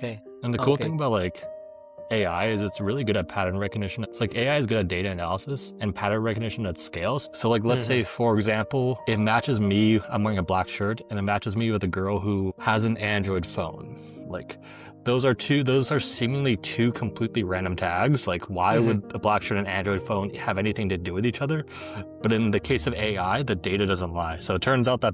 Okay. And the cool Okay. thing about like AI is it's really good at pattern recognition. It's like AI is good at data analysis and pattern recognition at scales. So like let's say for example, it matches me, I'm wearing a black shirt, and it matches me with a girl who has an Android phone. Like those are seemingly two completely random tags. Like why would a black shirt and Android phone have anything to do with each other? But in the case of AI, the data doesn't lie. So it turns out that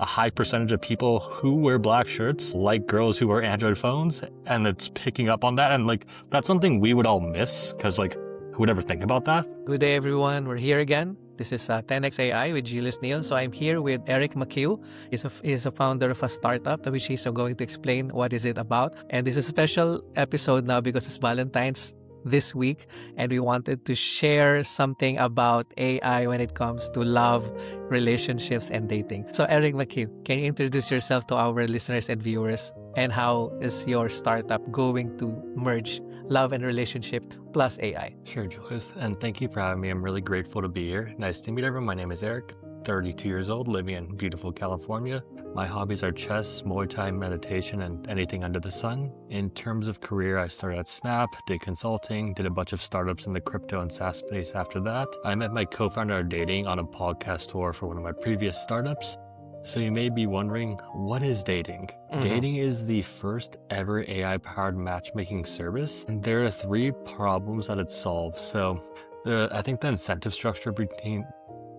a high percentage of people who wear black shirts like girls who wear Android phones, and it's picking up on that. And like that's something we would all miss because like who would ever think about that? Good day, everyone. We're here again. This is 10x AI with Julius Neil. So I'm here with Eric McHugh. He's a founder of a startup, which he's going to explain what is it about. And this is a special episode now because it's Valentine's this week, and we wanted to share something about AI when it comes to love, relationships, and dating. So Eric McHugh, can you introduce yourself to our listeners and viewers, and how is your startup going to merge love and relationship plus AI? Sure, Julius, and thank you for having me. I'm really grateful to be here. Nice to meet everyone. My name is Eric, 32 years old, living in beautiful California. My hobbies are chess, Muay Thai, meditation, and anything under the sun. In terms of career, I started at Snap, did consulting, did a bunch of startups in the crypto and SaaS space after that. I met my co-founder dating on a podcast tour for one of my previous startups. So you may be wondering, what is dating? Dating is the first ever AI-powered matchmaking service, and there are 3 problems that it solves. So I think the incentive structure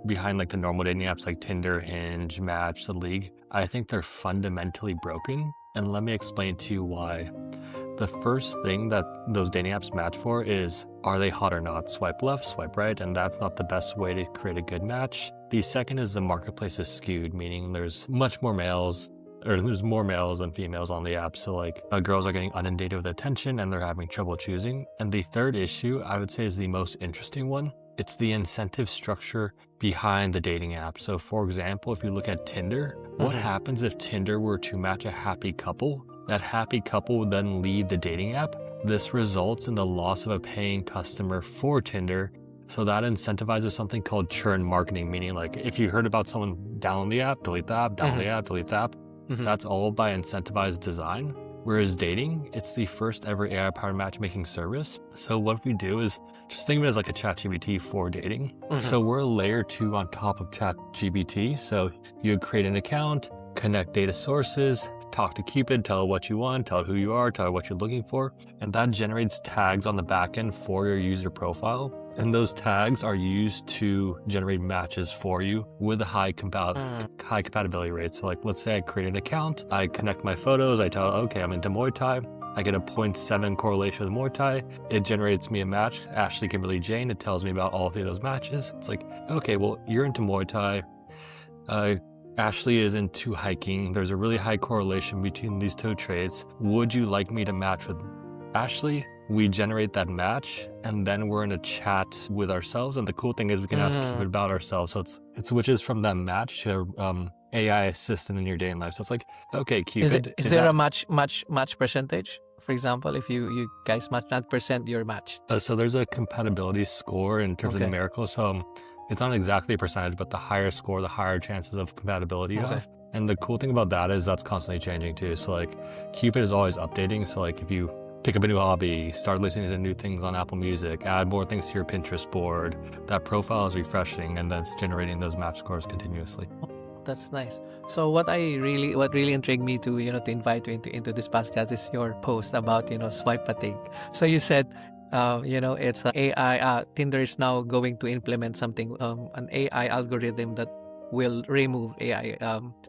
behind like the normal dating apps like Tinder, Hinge, Match, The League, I think they're fundamentally broken. And let me explain to you why. The first thing that those dating apps match for is, are they hot or not? Swipe left, swipe right, and that's not the best way to create a good match. The second is the marketplace is skewed, meaning there's more males than females on the app. So like girls are getting inundated with attention and they're having trouble choosing. And the third issue, I would say, is the most interesting one. It's the incentive structure behind the dating app. So for example, if you look at Tinder, what happens if Tinder were to match a happy couple? That happy couple would then leave the dating app. This results in the loss of a paying customer for Tinder. So that incentivizes something called churn marketing, meaning like if you heard about someone download the app, delete the app, download the app, delete the app. That's all by incentivized design. Whereas dating, it's the first ever AI-powered matchmaking service. So what we do is just think of it as like a ChatGPT for dating. So we're a layer 2 on top of ChatGPT. So you create an account, connect data sources, talk to Cupid, tell it what you want, tell it who you are, tell it what you're looking for. And that generates tags on the back end for your user profile. And those tags are used to generate matches for you with a high compatibility rate. So like, let's say I create an account, I connect my photos, I tell it, okay, I'm into Muay Thai. I get a 0.7 correlation with Muay Thai. It generates me a match, Ashley, Kimberly, Jane. It tells me about all 3 of those matches. It's like, okay, well, you're into Muay Thai. Ashley is into hiking. There's a really high correlation between these 2 traits. Would you like me to match with Ashley? We generate that match, and then we're in a chat with ourselves. And the cool thing is we can ask Cupid about ourselves. So it switches from that match to AI assistant in your day and life. So it's like, okay, Cupid. Is there a match percentage? For example, if you guys match, not percent your match. So there's a compatibility score in terms of numerical. So it's not exactly a percentage, but the higher score, the higher chances of compatibility you have. And the cool thing about that is that's constantly changing too. So like Cupid is always updating. So like if you pick up a new hobby, start listening to new things on Apple Music, add more things to your Pinterest board, that profile is refreshing and then it's generating those match scores continuously. That's nice. So what really intrigued me to invite you into this podcast is your post about swipe fatigue. So you said it's AI. Tinder is now going to implement something, an AI algorithm that will remove AI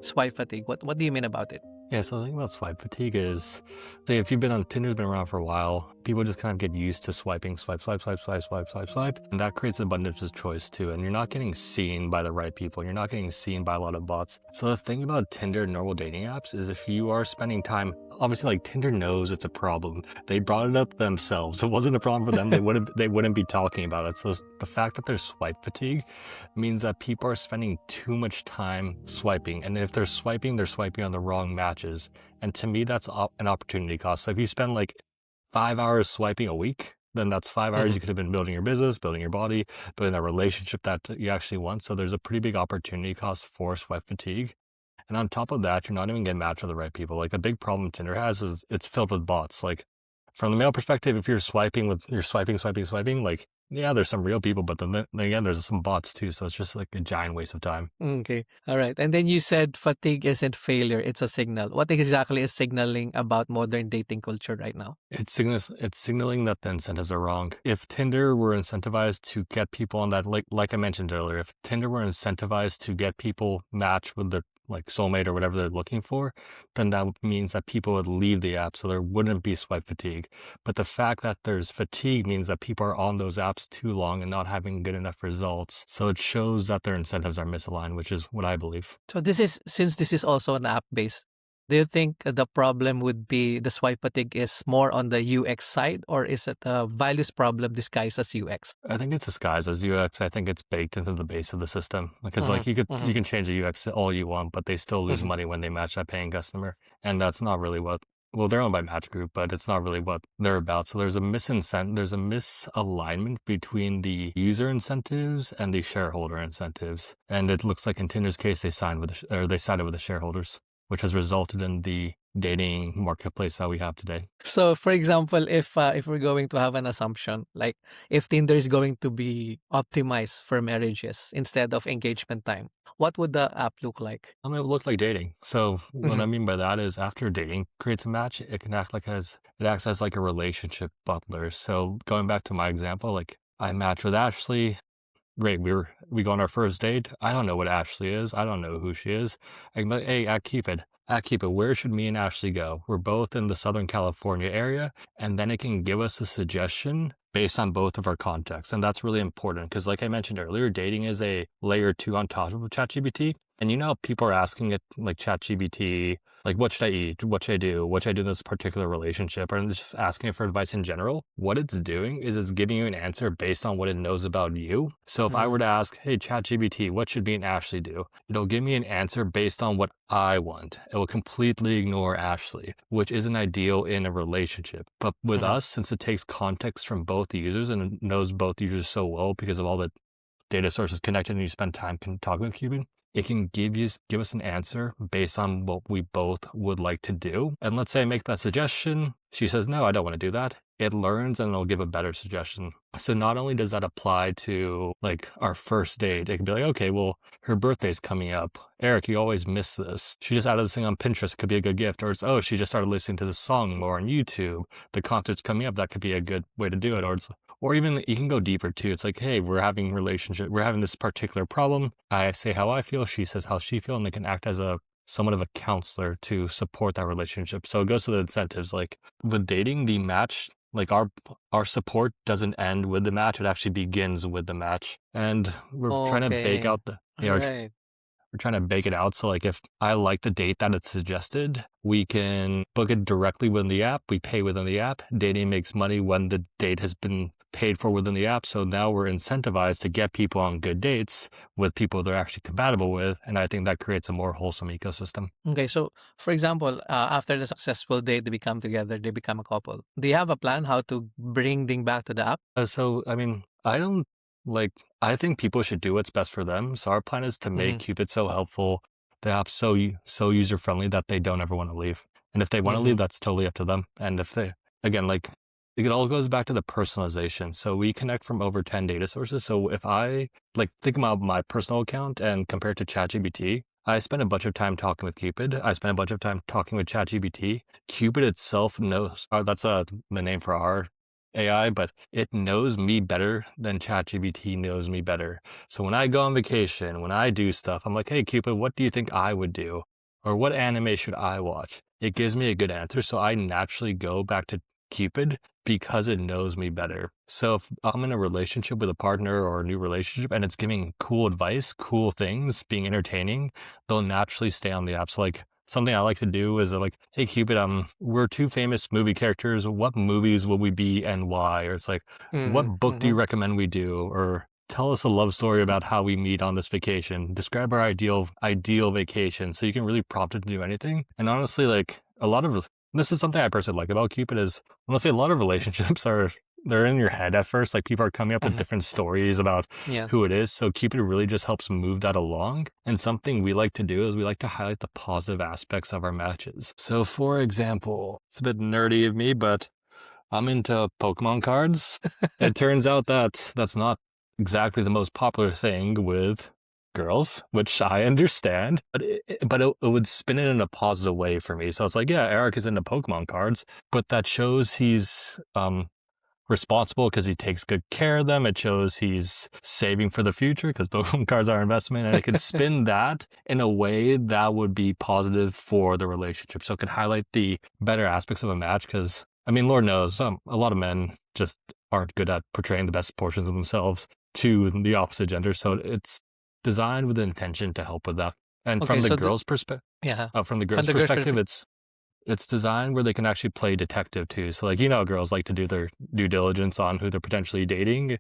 swipe fatigue. What do you mean about it? Yeah, so the thing about swipe fatigue is, say if you've been on Tinder's been around for a while, people just kind of get used to swiping, swipe, and that creates an abundance of choice too. And you're not getting seen by the right people. You're not getting seen by a lot of bots. So the thing about Tinder and normal dating apps is if you are spending time, obviously like Tinder knows it's a problem. They brought it up themselves. It wasn't a problem for them. They wouldn't be talking about it. So the fact that there's swipe fatigue means that people are spending too much time swiping. And if they're swiping on the wrong matches. And to me, that's an opportunity cost. So if you spend like 5 hours swiping a week, then that's 5 hours you could have been building your business, building your body, building that relationship that you actually want. So there's a pretty big opportunity cost for swipe fatigue. And on top of that, you're not even getting matched with the right people. Like the big problem Tinder has is it's filled with bots. Like from the male perspective, if you're swiping, like yeah, there's some real people, but then again, there's some bots too. So it's just like a giant waste of time. Okay. All right. And then you said fatigue isn't failure, it's a signal. What exactly is signaling about modern dating culture right now? It's signaling that the incentives are wrong. If Tinder were incentivized to get people on that, like I mentioned earlier, if Tinder were incentivized to get people matched with their like soulmate or whatever they're looking for, then that means that people would leave the app, so there wouldn't be swipe fatigue. But the fact that there's fatigue means that people are on those apps too long and not having good enough results. So it shows that their incentives are misaligned, which is what I believe. So since this is also an app based, do you think the problem would be the swipe fatigue is more on the UX side, or is it a values problem disguised as UX? I think it's disguised as UX. I think it's baked into the base of the system because like you can change the UX all you want, but they still lose money when they match that paying customer, and that's not really what. Well, they're owned by Match Group, but it's not really what they're about. So there's a misalignment between the user incentives and the shareholder incentives, and it looks like in Tinder's case they sided with the shareholders, which has resulted in the dating marketplace that we have today. So, for example, if we're going to have an assumption, like if Tinder is going to be optimized for marriages instead of engagement time, what would the app look like? It looks like dating. So what I Mhm. mean by that is after dating creates a match, it acts as like a relationship butler. So going back to my example, like I match with Ashley. Great, we go on our first date. I don't know what Ashley is. I don't know who she is. I'm like, hey, at Cupid, where should me and Ashley go? We're both in the Southern California area, and then it can give us a suggestion based on both of our contexts, and that's really important because, like I mentioned earlier, dating is a layer 2 on top of ChatGPT, and you know how people are asking it like ChatGPT. Like, what should I eat? What should I do? What should I do in this particular relationship? Or just asking it for advice in general. What it's doing is it's giving you an answer based on what it knows about you. So if I were to ask, hey, ChatGPT, what should me and Ashley do? It'll give me an answer based on what I want. It will completely ignore Ashley, which isn't ideal in a relationship. But with us, since it takes context from both users and it knows both users so well because of all the data sources connected and you spend time talking with Cupid, it can give us an answer based on what we both would like to do. And let's say I make that suggestion. She says, no, I don't want to do that. It learns and it'll give a better suggestion. So not only does that apply to like our first date, it can be like, okay, well, her birthday's coming up. Eric, you always miss this. She just added this thing on Pinterest. It could be a good gift. Or it's, oh, she just started listening to this song more on YouTube. The concert's coming up. That could be a good way to do it. Or even you can go deeper too. It's like, hey, we're having this particular problem. I say how I feel, she says how she feels, and they can act as somewhat of a counselor to support that relationship. So it goes to the incentives. Like with dating, the match, like our support doesn't end with the match, it actually begins with the match. And we're trying to bake out we're trying to bake it out. So like if I like the date that it's suggested, we can book it directly within the app. We pay within the app. Dating makes money when the date has been paid for within the app. So now we're incentivized to get people on good dates with people they're actually compatible with. And I think that creates a more wholesome ecosystem. Okay, so for example, after the successful date, they become together, they become a couple. Do you have a plan how to bring them back to the app? So, I mean, I think people should do what's best for them. So our plan is to make Cupid so helpful, the app so user friendly that they don't ever want to leave. And if they want to leave, that's totally up to them. And if they, again, like it all goes back to the personalization. So we connect from over 10 data sources. So if I think about my personal account and compare it to ChatGPT, I spend a bunch of time talking with Cupid. I spend a bunch of time talking with ChatGPT. Cupid itself knows, that's the name for our AI, but it knows me better than ChatGPT knows me better. So when I go on vacation, when I do stuff, I'm like, hey, Cupid, what do you think I would do? Or what anime should I watch? It gives me a good answer. So I naturally go back to Cupid because it knows me better. So if I'm in a relationship with a partner or a new relationship and it's giving cool advice, cool things, being entertaining, they'll naturally stay on the app. So like something I like to do is like, hey Cupid, we're two famous movie characters. What movies will we be and why? Or it's like, what book do you recommend we do? Or tell us a love story about how we meet on this vacation. Describe our ideal vacation. So you can really prompt it to do anything. And honestly, like this is something I personally like about Cupid is honestly a lot of relationships are they're in your head at first. Like people are coming up with Uh-huh. different stories about Yeah. who it is. So Cupid really just helps move that along. And something we like to do is we like to highlight the positive aspects of our matches. So for example, it's a bit nerdy of me, but I'm into Pokemon cards. It turns out that that's not exactly the most popular thing with girls, which I understand, but it would spin it in a positive way for me. So it's like, yeah, Eric is into Pokemon cards, but that shows he's responsible because he takes good care of them. It shows he's saving for the future because Pokemon cards are investment, and it could spin that in a way that would be positive for the relationship. So it could highlight the better aspects of a match because, I mean, Lord knows, a lot of men just aren't good at portraying the best portions of themselves to the opposite gender. So it's designed with the intention to help with that. And Okay, from the so girl's perspective, yeah, from the from girl's the girl's perspective, perspective. it's designed where they can actually play detective too. So like, girls like to do their due diligence on who they're potentially dating.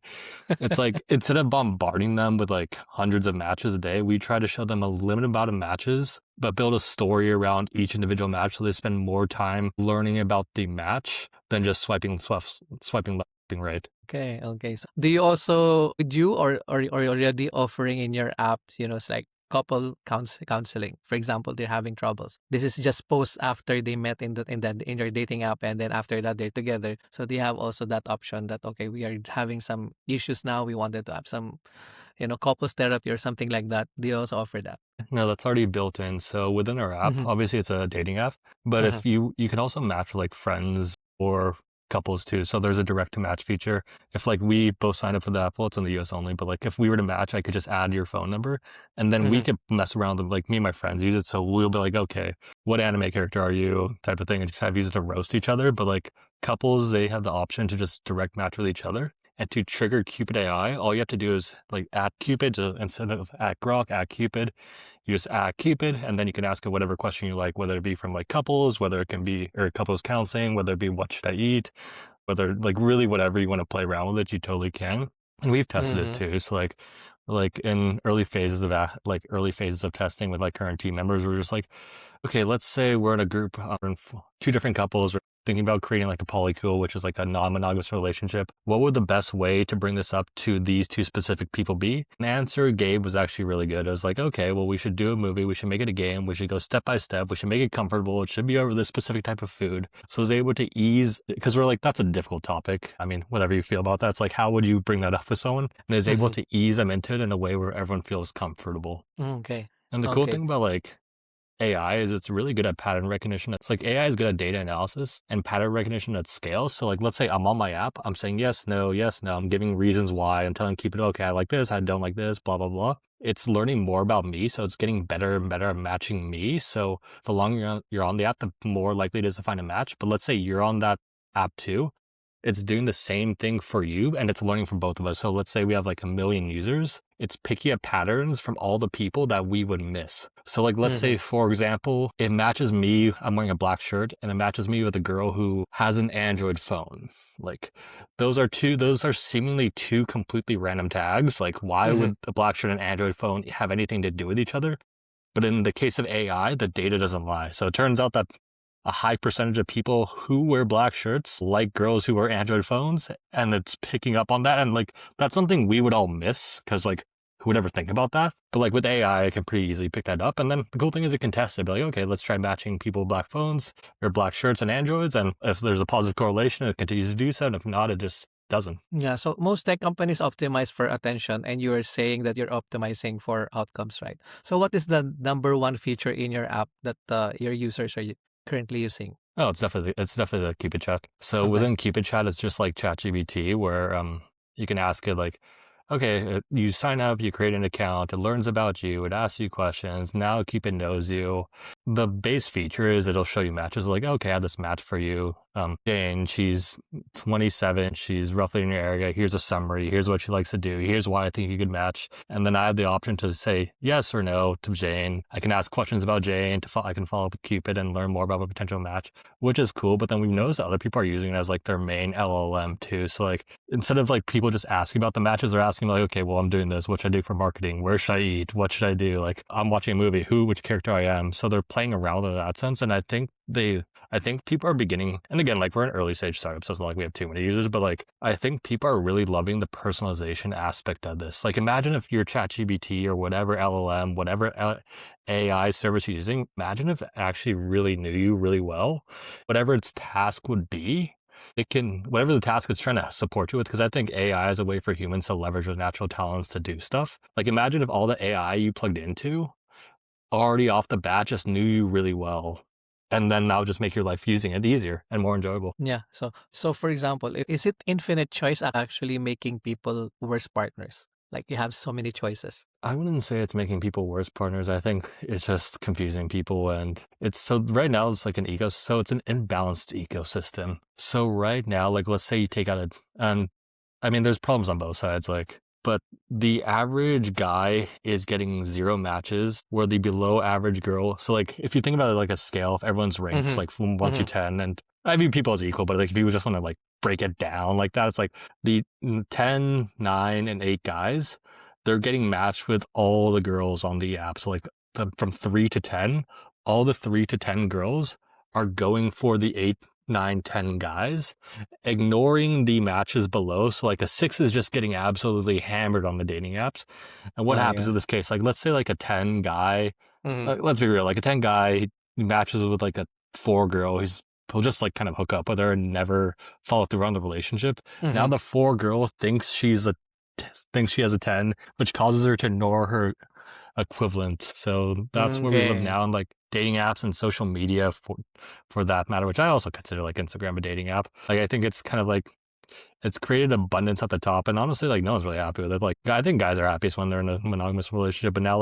It's like, instead of bombarding them with like hundreds of matches a day, we try to show them a limited amount of matches, but build a story around each individual match so they spend more time learning about the match than just swiping left, swiping right. Okay. So do you also would you or you're already offering in your apps, it's like couple counseling. For example, they're having troubles. This is just post after they met in your dating app, and then after that they're together. So they have also that option that okay, we are having some issues now. We wanted to have some, couples therapy or something like that. They also offer that. No, that's already built in. So within our app, Mm-hmm. obviously it's a dating app, but Uh-huh. if you can also match with like friends or couples too. So there's a direct to match feature. If like we both sign up for the app, well, it's in the US only, but like if we were to match, I could just add your phone number and then we Mm-hmm. could mess around with like me and my friends use it. So we'll be like, okay, what anime character are you type of thing, and just have use it to roast each other. But like couples, they have the option to just direct match with each other. And to trigger Cupid AI, all you have to do is like add Cupid instead of add Grok, add Cupid. You just add Cupid, and then you can ask it whatever question you like, whether it be from like couples, whether it can be or couples counseling, whether it be what should I eat, whether like really whatever you want to play around with it, you totally can. And we've tested it Mm-hmm. too. So like in early phases of testing with like current team members, we're just like, okay, let's say we're in a group, two different couples, we're thinking about creating like a polycule, which is like a non-monogamous relationship. What would the best way to bring this up to these two specific people be? An answer Gabe was actually really good. It was like, okay, well, we should do a movie. We should make it a game. We should go step by step. We should make it comfortable. It should be over this specific type of food. So I was able to ease, because we're like, that's a difficult topic. I mean, whatever you feel about that, it's like, how would you bring that up with someone? And is able Mm-hmm. to ease them into it in a way where everyone feels comfortable. Okay. And the cool Okay. thing about like AI is it's really good at pattern recognition. It's like AI is good at data analysis and pattern recognition at scale. So like, let's say I'm on my app, I'm saying yes, no, yes, no. I'm giving reasons why. I'm telling Cupid, okay, I like this, I don't like this, blah, blah, blah. It's learning more about me. So it's getting better and better at matching me. So the longer you're on the app, the more likely it is to find a match. But let's say you're on that app too. It's doing the same thing for you and it's learning from both of us. So let's say we have like 1 million users. It's picking up patterns from all the people that we would miss. So like, let's say, Mm-hmm. for example, it matches me, I'm wearing a black shirt and it matches me with a girl who has an Android phone. Like those are seemingly two completely random tags. Like why Mm-hmm. would a black shirt and an Android phone have anything to do with each other? But in the case of AI, the data doesn't lie. So it turns out that a high percentage of people who wear black shirts like girls who wear Android phones, and it's picking up on that. And like, that's something we would all miss because like, who would ever think about that? But like with AI, I can pretty easily pick that up. And then the cool thing is it can test it. Be like, okay, let's try matching people with black phones or black shirts and Androids. And if there's a positive correlation, it continues to do so. And if not, it just doesn't. Yeah, so most tech companies optimize for attention, and you are saying that you're optimizing for outcomes, right? So, what is the number one feature in your app that your users are currently using? Oh, it's definitely the Cupid chat. So Okay. within Cupid chat, it's just like ChatGPT, where you can ask it like, okay, you sign up, you create an account, it learns about you, it asks you questions. Now Cupid knows you. The base feature is it'll show you matches. Like, okay, I have this match for you. Jane, she's 27, she's roughly in your area. Here's a summary. Here's what she likes to do. Here's why I think you could match. And then I have the option to say yes or no to Jane. I can ask questions about Jane. I can follow up with Cupid and learn more about a potential match, which is cool. But then we've noticed that other people are using it as like their main LLM too. So like, instead of like people just asking about the matches, they're asking like, okay, well, I'm doing this. What should I do for marketing? Where should I eat? What should I do? Like, I'm watching a movie. Which character I am. So they're playing around in that sense. And I think I think people are beginning, and again, like we're an early stage startup, so it's not like we have too many users, but like I think people are really loving the personalization aspect of this. Like imagine if your ChatGPT or whatever LLM, whatever AI service you're using, imagine if it actually really knew you really well, whatever its task would be. It can, whatever the task it's trying to support you with, because I think AI is a way for humans to leverage their natural talents to do stuff. Like imagine if all the AI you plugged into already off the bat just knew you really well, and then that would just make your life using it easier and more enjoyable. Yeah. So for example, is it infinite choice actually making people worse partners? Like you have so many choices. I wouldn't say it's making people worse partners. I think it's just confusing people, and it's so right now it's like so it's an imbalanced ecosystem. So right now, like let's say you take out and I mean there's problems on both sides, like, but the average guy is getting 0 matches, where the below average girl. So like if you think about it like a scale, if everyone's ranked Mm-hmm. like from 1 to Mm-hmm. 10, and I view people as equal, but like if you just want to like break it down like that, it's like the 10, 9, and 8 guys, they're getting matched with all the girls on the app. So like from 3 to 10, all the 3 to 10 girls are going for the 8, 9, 10 guys, ignoring the matches below. So like a 6 is just getting absolutely hammered on the dating apps. And what Yeah. happens Yeah. in this case? Like let's say like a 10 guy, Mm-hmm. let's be real, like a 10 guy he matches with like a 4 girl. He'll just like kind of hook up with her and never follow through on the relationship. Now Mm-hmm. the 4 girl thinks she has a 10, which causes her to ignore her equivalent. So that's where we live Okay. now, in like dating apps and social media for that matter, which I also consider like Instagram a dating app. Like I think it's kind of like it's created abundance at the top, and honestly, like no one's really happy with it. Like I think guys are happiest when they're in a monogamous relationship, but now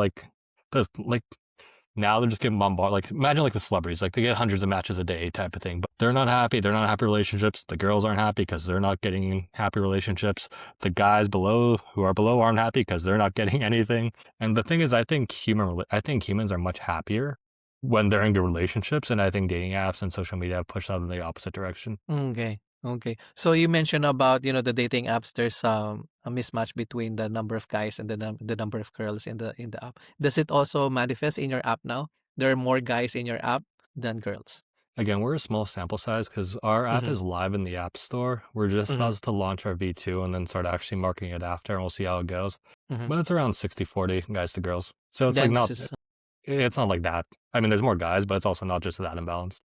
now they're just getting bombarded. Like imagine like the celebrities, like they get hundreds of matches a day type of thing, but they're not happy. They're not happy relationships. The girls aren't happy because they're not getting happy relationships. The guys who are below aren't happy because they're not getting anything. And the thing is, I think humans are much happier when they're in good relationships, and I think dating apps and social media have pushed that in the opposite direction. Okay. Okay. So you mentioned about, the dating apps, there's a mismatch between the number of guys and the number of girls in the app. Does it also manifest in your app now? There are more guys in your app than girls. Again, we're a small sample size because our app Mm-hmm. is live in the App Store. We're just Mm-hmm. about to launch our V2 and then start actually marketing it after, and we'll see how it goes. Mm-hmm. But it's around 60-40 guys to girls. So it's like That's not, just, it's not like that. I mean, there's more guys, but it's also not just that imbalanced.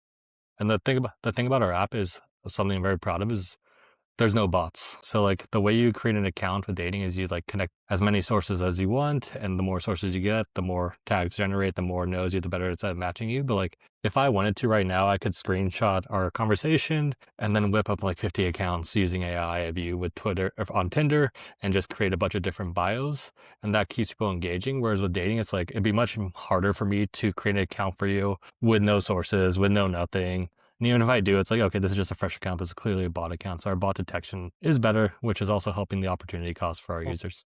And the thing about our app is something I'm very proud of is there's no bots. So like the way you create an account with dating is you like connect as many sources as you want, and the more sources you get, the more tags generate, the more knows you, the better it's at matching you. But like if I wanted to right now, I could screenshot our conversation and then whip up like 50 accounts using AI of you with Twitter or on Tinder and just create a bunch of different bios, and that keeps people engaging. Whereas with dating, it's like it'd be much harder for me to create an account for you with no sources, with no nothing. And even if I do, it's like, okay, this is just a fresh account. This is clearly a bot account. So our bot detection is better, which is also helping the opportunity cost for our oh, users.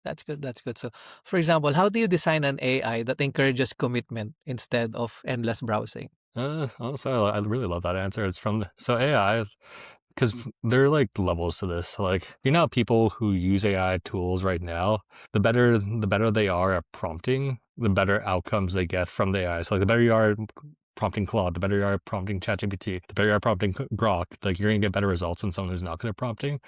that's good. That's good. So, for example, how do you design an AI that encourages commitment instead of endless browsing? Honestly, I really love that answer. It's from so AI, because there are like levels to this. Like, you know, how people who use AI tools right now, the better they are at prompting, the better outcomes they get from the AI. So like the better you are at prompting Claude, the better you are at prompting ChatGPT, the better you are at prompting Grok, like you're gonna get better results than someone who's not good at prompting.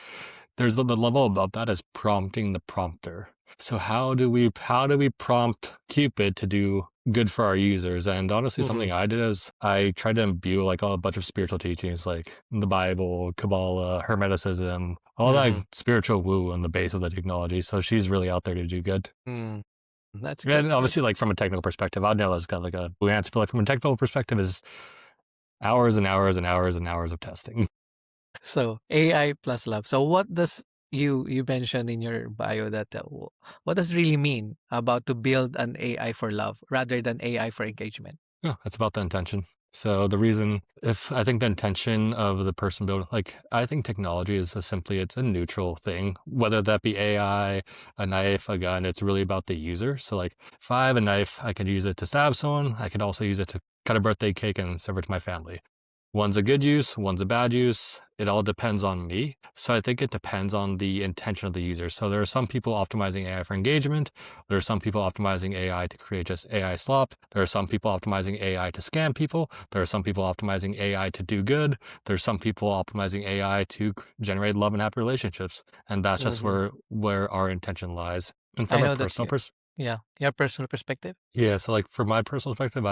There's the level above that is prompting the prompter. So how do we prompt Cupid to do good for our users? And honestly, Mm-hmm. something I did is I tried to imbue like a bunch of spiritual teachings, like the Bible, Kabbalah, Hermeticism, all that Mm-hmm. spiritual woo in the base of the technology. So she's really out there to do good. Mm, that's good. And That's obviously, like from a technical perspective, I know that's kind of like a blue answer, but like from a technical perspective, is hours and hours and hours and hours of testing. So AI plus love. So what does you mentioned in your bio that what does really mean about to build an AI for love rather than AI for engagement? Yeah, it's about the intention. So the reason, if I think the intention of the person building, like I think technology is it's a neutral thing, whether that be AI, a knife, a gun. It's really about the user. So like if I have a knife, I could use it to stab someone. I could also use it to cut a birthday cake and serve it to my family. One's a good use, one's a bad use. It all depends on me. So I think it depends on the intention of the user. So there are some people optimizing AI for engagement. There are some people optimizing AI to create just AI slop. There are some people optimizing AI to scam people. There are some people optimizing AI to do good. There's some people optimizing AI to generate love and happy relationships. And that's just Mhm. where our intention lies. And I from a know that personal you, yeah, your personal perspective. yeah, so like from my personal perspective,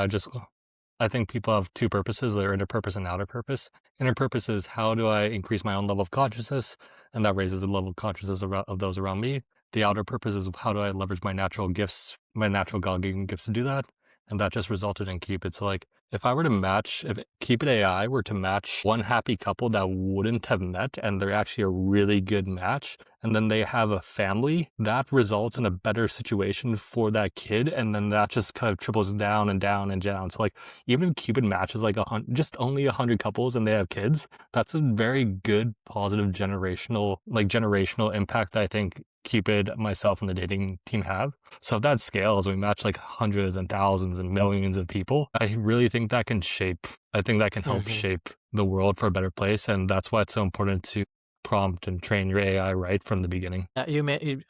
I think people have two purposes. They're inner purpose and outer purpose. Inner purpose is how do I increase my own level of consciousness? And that raises the level of consciousness of those around me. The outer purpose is how do I leverage my natural gifts, my natural God-given gifts to do that? And that just resulted in Cupid. So like if I were to match, if Cupid AI were to match one happy couple that wouldn't have met and they're actually a really good match, and then they have a family, that results in a better situation for that kid. And then that just kind of triples down and down and down. So like even if Cupid matches like just only 100 couples and they have kids, that's a very good positive generational impact that I think Cupid, myself, and the dating team have. So if that scales, we match like hundreds and thousands and millions of people, I really think that can help Mhm. shape the world for a better place. And that's why it's so important to prompt and train your AI right from the beginning. You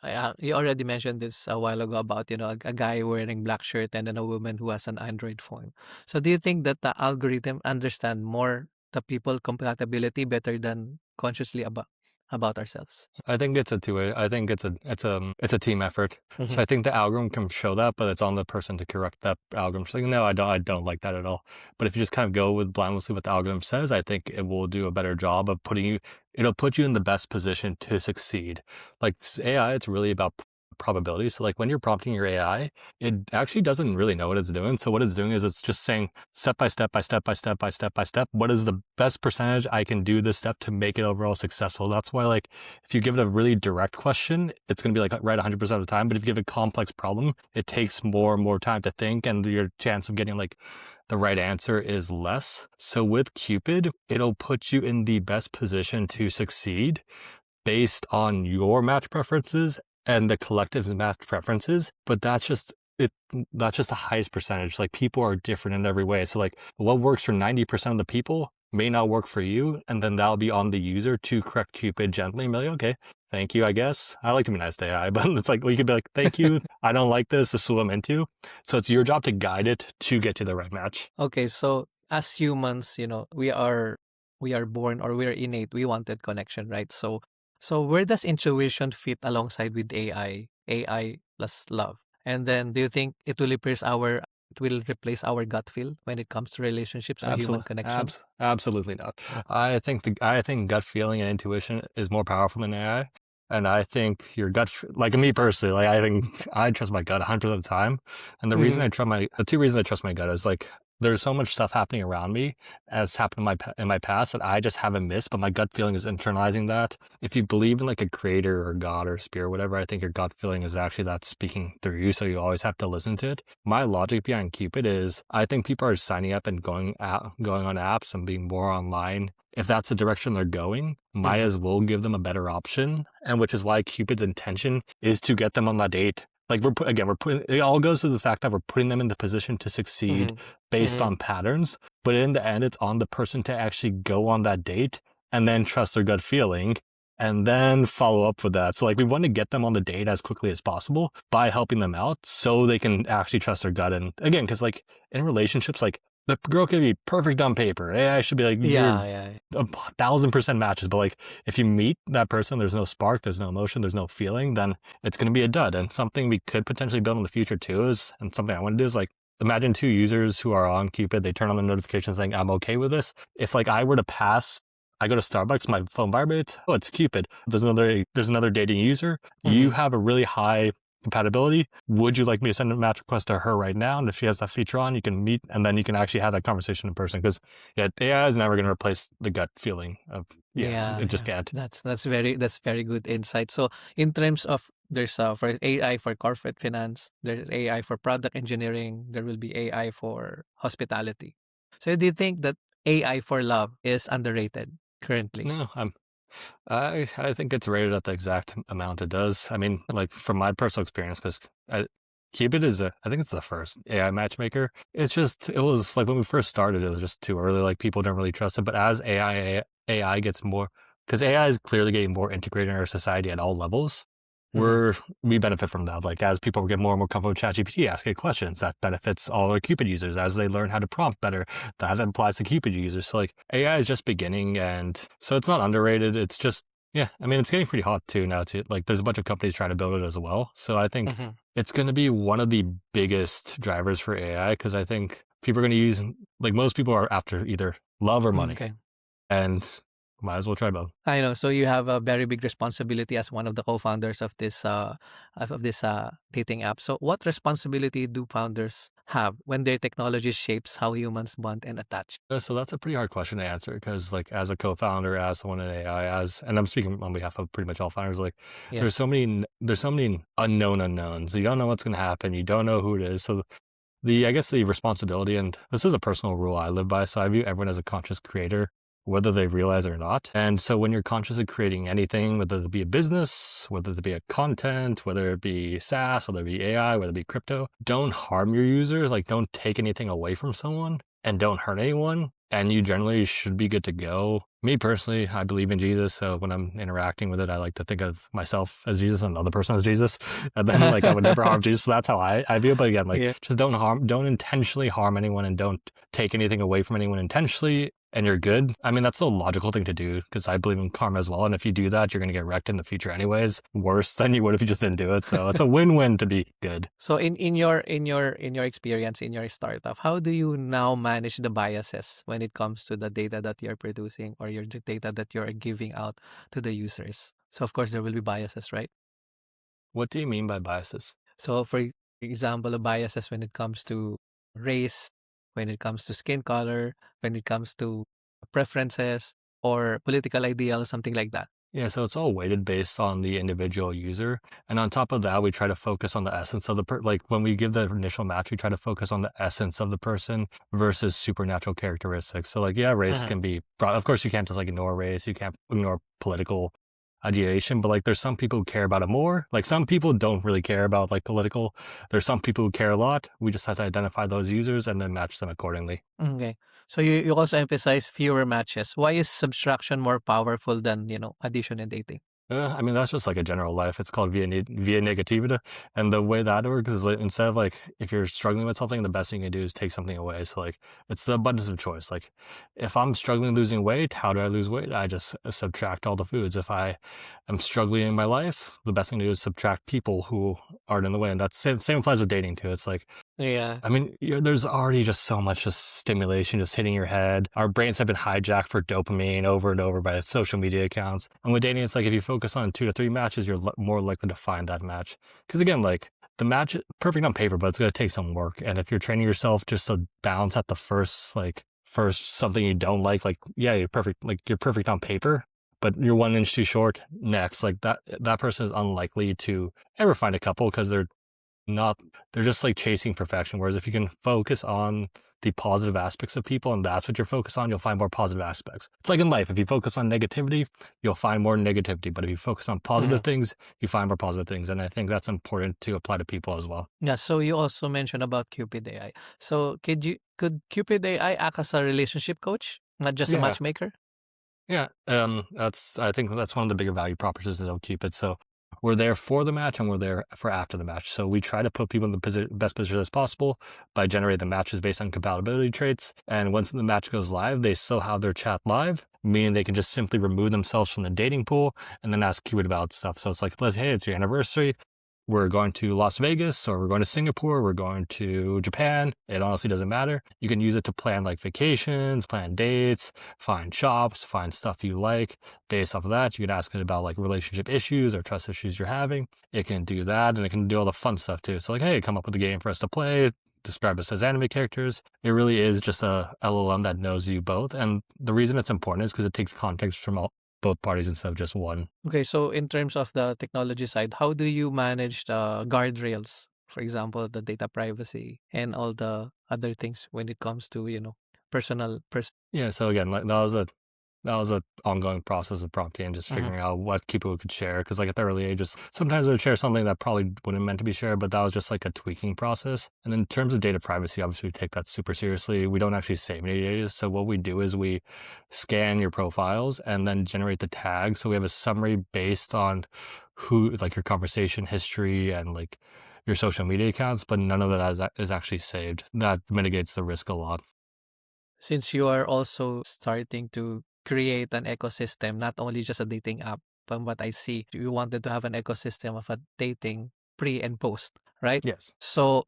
already mentioned this a while ago about a guy wearing black shirt and then a woman who has an Android phone. So do you think that the algorithm understand more the people compatibility better than consciously about ourselves? I think it's a two-way. I think it's a team effort. So Mhm. I think the algorithm can show that, but it's on the person to correct that algorithm. So like, no, I don't like that at all. But if you just kind of go with blindlessly what the algorithm says, I think it will do a better job of it'll put you in the best position to succeed. Like AI, it's really about probability. So like when you're prompting your AI, it actually doesn't really know what it's doing. So what it's doing is it's just saying step by step by step by step by step by step, what is the best percentage I can do this step to make it overall successful. That's why like if you give it a really direct question, it's going to be like right 100% of the time. But if you give it a complex problem, it takes more and more time to think, and your chance of getting like the right answer is less. So with Cupid, it'll put you in the best position to succeed based on your match preferences and the collective match preferences, but that's just the highest percentage. Like people are different in every way. So like what works for 90% of the people may not work for you, and then that'll be on the user to correct Cupid gently and be like, okay, thank you, I guess. I like to be nice to AI, but it's like we could be like, thank you, I don't like this is what I'm into. So it's your job to guide it to get to the right match. Okay, so as humans, we are born or we are innate. We wanted connection, right? So where does intuition fit alongside with AI? AI plus love. And then do you think it will replace our gut feel when it comes to relationships or human connection? Absolutely not. I think gut feeling and intuition is more powerful than AI. And I think your like me personally, like I think I trust my gut 100% of the time. And Mm-hmm. the two reasons I trust my gut is like there's so much stuff happening around me as happened in my past that I just haven't missed, but my gut feeling is internalizing that. If you believe in like a creator or God or spirit, whatever, I think your gut feeling is actually that speaking through you. So you always have to listen to it. My logic behind Cupid is I think people are signing up and going on apps and being more online. If that's the direction they're going, might Mm-hmm. as well give them a better option. And which is why Cupid's intention is to get them on that date. Like we're putting it all goes to the fact that we're putting them in the position to succeed Mm-hmm. based Mm-hmm. on patterns. But in the end, it's on the person to actually go on that date and then trust their gut feeling and then follow up with that. So like we want to get them on the date as quickly as possible by helping them out so they can actually trust their gut. And again, because like in relationships, like the girl could be perfect on paper. AI should be like you're Yeah, yeah. 1,000% matches, but like if you meet that person, there's no spark, there's no emotion, there's no feeling, then it's going to be a dud. And something we could potentially build in the future too is, and something I want to do is like imagine two users who are on Cupid, they turn on the notification saying I'm okay with this. If like I were to pass, I go to Starbucks, my phone vibrates. Oh, it's Cupid. There's another dating user. You Mm-hmm. have a really high compatibility. Would you like me to send a match request to her right now? And if she has that feature on, you can meet and then you can actually have that conversation in person. Because yeah, AI is never going to replace the gut feeling of Yeah, it just yeah. can't. That's very good insight. So in terms of there's for AI for corporate finance, there's AI for product engineering, there will be AI for hospitality. So do you think that AI for love is underrated currently? No, I think it's rated at the exact amount it does. I mean, like from my personal experience, because Cupid is, I think it's the first AI matchmaker. It's just, it was like when we first started, it was just too early. Like people don't really trust it. But as AI gets more, because AI is clearly getting more integrated in our society at all levels, Mhm. we benefit from that. Like as people get more and more comfortable with ChatGPT asking questions, that benefits all our Cupid users. As they learn how to prompt better, that applies to Cupid users. So like AI is just beginning, and so it's not underrated. It's just, yeah, I mean, it's getting pretty hot too now too. Like there's a bunch of companies trying to build it as well. So I think Mhm. it's going to be one of the biggest drivers for AI, because I think people are going to use, like most people are after either love or money, Okay. and might as well try both. I know. So you have a very big responsibility as one of the co-founders of this dating app. So what responsibility do founders have when their technology shapes how humans bond and attach? So that's a pretty hard question to answer, because like as a co-founder, as someone in AI, as, and I'm speaking on behalf of pretty much all founders, like Yes. there's so many unknown unknowns. You don't know what's going to happen. You don't know who it is. So I guess the responsibility, and this is a personal rule I live by, so I view everyone as a conscious creator, whether they realize it or not. And so when you're consciously creating anything, whether it be a business, whether it be a content, whether it be SaaS, whether it be AI, whether it be crypto, don't harm your users. Like don't take anything away from someone and don't hurt anyone. And you generally should be good to go. Me personally, I believe in Jesus. So when I'm interacting with it, I like to think of myself as Jesus and another person as Jesus. And then like I would never harm Jesus. So that's how I view it. But again, like Yeah. just don't intentionally harm anyone, and don't take anything away from anyone intentionally, and you're good. I mean, that's a logical thing to do, because I believe in karma as well. And if you do that, you're going to get wrecked in the future anyways, worse than you would if you just didn't do it. So it's a win-win to be good. So in your experience in your startup, how do you now manage the biases when it comes to the data that you're producing or the data that you're giving out to the users? So of course there will be biases, right? What do you mean by biases? So for example, the biases when it comes to race, when it comes to skin color, when it comes to preferences or political ideals, something like that. Yeah, so it's all weighted based on the individual user. And on top of that, we try to focus on the essence of like when we give the initial match, we try to focus on the essence of the person versus supernatural characteristics. So like, yeah, race Mhm. can be broad. Of course, you can't just like ignore race. You can't ignore political ideation, but like there's some people who care about it more. Like some people don't really care about like political. There's some people who care a lot. We just have to identify those users and then match them accordingly. Okay. So you also emphasize fewer matches. Why is subtraction more powerful than, addition in dating? I mean, that's just like a general life. It's called via negativity. And the way that works is like, instead of like, if you're struggling with something, the best thing you can do is take something away. So like, it's the abundance of choice. Like if I'm struggling losing weight, how do I lose weight? I just subtract all the foods. If I am struggling in my life, the best thing to do is subtract people who aren't in the way. And that's same applies with dating too. It's like, Yeah. I mean, there's already just so much just stimulation just hitting your head. Our brains have been hijacked for dopamine over and over by social media accounts. And with dating, it's like if you focus on 2 to 3 matches, you're more likely to find that match. Because again, like the match, perfect on paper, but it's going to take some work. And if you're training yourself just to bounce at the first something you don't like, yeah, you're perfect on paper, but you're 1 inch too short. Next, like that person is unlikely to ever find a couple, because not they're just like chasing perfection. Whereas if you can focus on the positive aspects of people and that's what you're focused on, you'll find more positive aspects. It's like in life, if you focus on negativity, you'll find more negativity, but if you focus on positive Mhm. things, you find more positive things. And I think that's important to apply to people as well. Yeah. So you also mentioned about Cupid AI. So could Cupid AI act as a relationship coach, not just a Yeah, matchmaker? yeah, I think that's one of the bigger value propositions of Cupid. So we're there for the match and we're there for after the match. So we try to put people in the best position as possible by generating the matches based on compatibility traits. And once the match goes live, they still have their chat live, meaning they can just simply remove themselves from the dating pool and then ask Cupid about stuff. So it's like, hey, it's your anniversary. We're going to Las Vegas, or we're going to Singapore, we're going to Japan. It honestly doesn't matter. You can use it to plan like vacations, plan dates, find shops, find stuff you like. Based off of that, you can ask it about like relationship issues or trust issues you're having. It can do that, and it can do all the fun stuff too. So like, hey, come up with a game for us to play. Describe us as anime characters. It really is just a LLM that knows you both. And the reason it's important is because it takes context from both parties instead of just one. Okay. So in terms of the technology side, how do you manage the guardrails? For example, the data privacy and all the other things when it comes to, personal. Yeah, so again, like that was a that was a ongoing process of prompting and just Mm-hmm. figuring out what people could share. Because like at the early ages, sometimes they would share something that probably wouldn't meant to be shared, but that was just like a tweaking process. And in terms of data privacy, obviously we take that super seriously. We don't actually save any data. So what we do is we scan your profiles and then generate the tags. So we have a summary based on who, like your conversation history and like your social media accounts, but none of that is actually saved. That mitigates the risk a lot. Since you are also starting to create an ecosystem, not only just a dating app, from what I see, you wanted to have an ecosystem of a dating pre and post, right? Yes. So,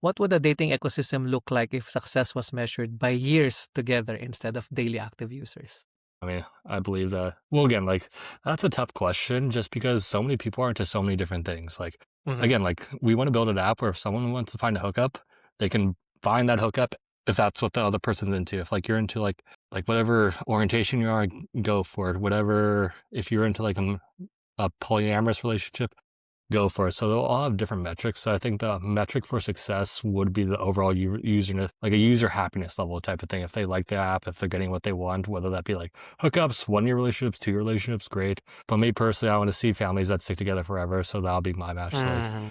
what would a dating ecosystem look like if success was measured by years together instead of daily active users? I mean, I believe that. Well, again, like that's a tough question just because so many people are into so many different things. Like, Mm-hmm. again, like we want to build an app where if someone wants to find a hookup, they can find that hookup if that's what the other person's into. If like you're into like whatever orientation you are, go for it. Whatever, if you're into like a polyamorous relationship, go for it. So they'll all have different metrics. So I think the metric for success would be the overall user, like a user happiness level type of thing. If they like the app, if they're getting what they want, whether that be like hookups, 1 year relationships, 2 year relationships, great. But me personally, I want to see families that stick together forever. So that'll be my match. So like Mm-hmm.